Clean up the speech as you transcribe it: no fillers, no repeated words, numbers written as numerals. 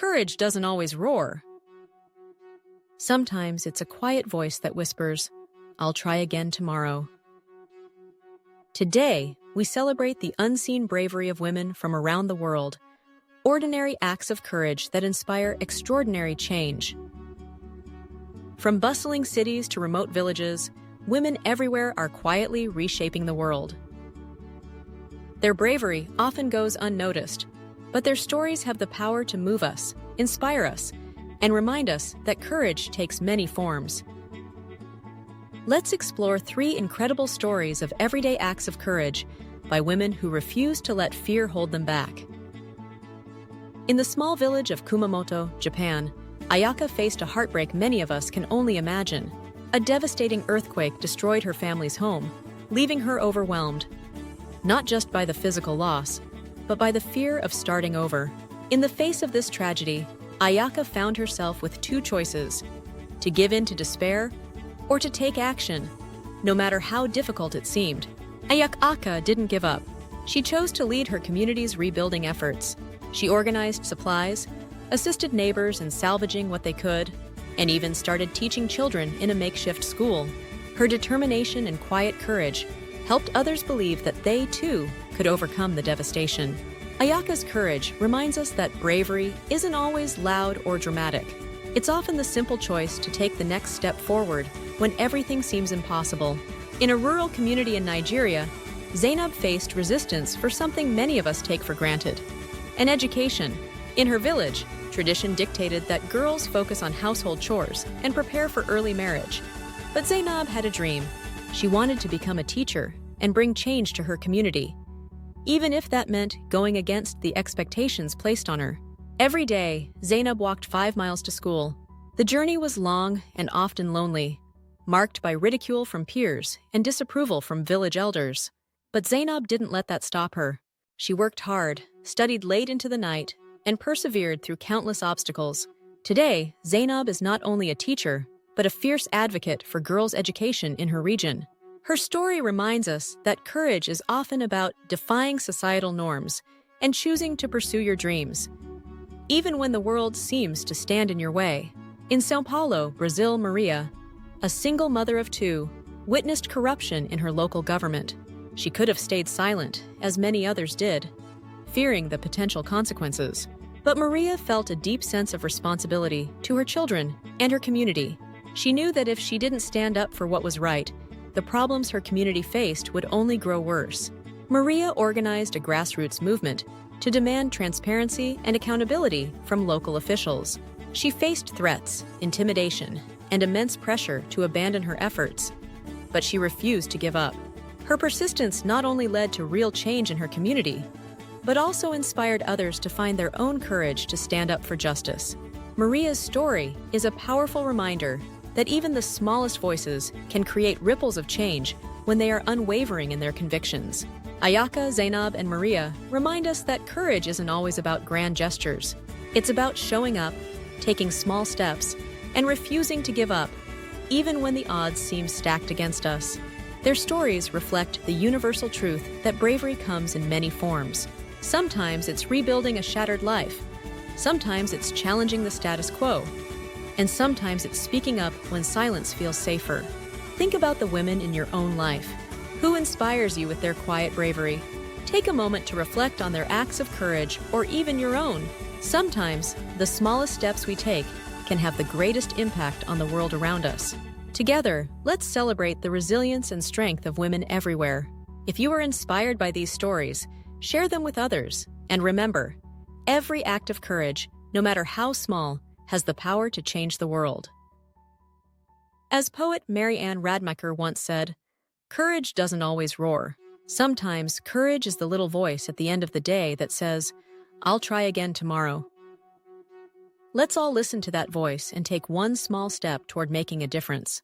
courage doesn't always roar. Sometimes it's a quiet voice that whispers, "I'll try again tomorrow." Today, we celebrate the unseen bravery of women from around the world, ordinary acts of courage that inspire extraordinary change. From bustling cities to remote villages, women everywhere are quietly reshaping the world. Their bravery often goes unnoticed, but their stories have the power to move us, inspire us, and remind us that courage takes many forms. Let's explore 3 incredible stories of everyday acts of courage by women who refuse to let fear hold them back. In the small village of Kumamoto, Japan, Ayaka faced a heartbreak many of us can only imagine. A devastating earthquake destroyed her family's home, leaving her overwhelmed, not just by the physical loss, but by the fear of starting over. In the face of this tragedy, Ayaka found herself with 2 choices: to give in to despair or to take action, no matter how difficult it seemed. Ayaka didn't give up. She chose to lead her community's rebuilding efforts. She organized supplies, assisted neighbors in salvaging what they could, and even started teaching children in a makeshift school. Her determination and quiet courage helped others believe that they, too, could overcome the devastation. Ayaka's courage reminds us that bravery isn't always loud or dramatic. It's often the simple choice to take the next step forward when everything seems impossible. In a rural community in Nigeria, Zainab faced resistance for something many of us take for granted: an education. In her village, tradition dictated that girls focus on household chores and prepare for early marriage. But Zainab had a dream. She wanted to become a teacher and bring change to her community, even if that meant going against the expectations placed on her. Every day, Zainab walked 5 miles to school. The journey was long and often lonely, marked by ridicule from peers and disapproval from village elders. But Zainab didn't let that stop her. She worked hard, studied late into the night, and persevered through countless obstacles. Today, Zainab is not only a teacher, but a fierce advocate for girls' education in her region. Her story reminds us that courage is often about defying societal norms and choosing to pursue your dreams, even when the world seems to stand in your way. In São Paulo, Brazil, Maria, a single mother of 2, witnessed corruption in her local government. She could have stayed silent, as many others did, fearing the potential consequences. But Maria felt a deep sense of responsibility to her children and her community. She knew that if she didn't stand up for what was right, the problems her community faced would only grow worse. Maria organized a grassroots movement to demand transparency and accountability from local officials. She faced threats, intimidation, and immense pressure to abandon her efforts, but she refused to give up. Her persistence not only led to real change in her community, but also inspired others to find their own courage to stand up for justice. Maria's story is a powerful reminder that even the smallest voices can create ripples of change when they are unwavering in their convictions. Ayaka, Zainab, and Maria remind us that courage isn't always about grand gestures. It's about showing up, taking small steps, and refusing to give up, even when the odds seem stacked against us. Their stories reflect the universal truth that bravery comes in many forms. Sometimes it's rebuilding a shattered life. Sometimes it's challenging the status quo. And sometimes it's speaking up when silence feels safer. Think about the women in your own life. Who inspires you with their quiet bravery? Take a moment to reflect on their acts of courage or even your own. Sometimes, the smallest steps we take can have the greatest impact on the world around us. Together, let's celebrate the resilience and strength of women everywhere. If you are inspired by these stories, share them with others. And remember, every act of courage, no matter how small, has the power to change the world. As poet Mary Ann Radmacher once said, "Courage doesn't always roar. Sometimes courage is the little voice at the end of the day that says, 'I'll try again tomorrow.'" Let's all listen to that voice and take one small step toward making a difference.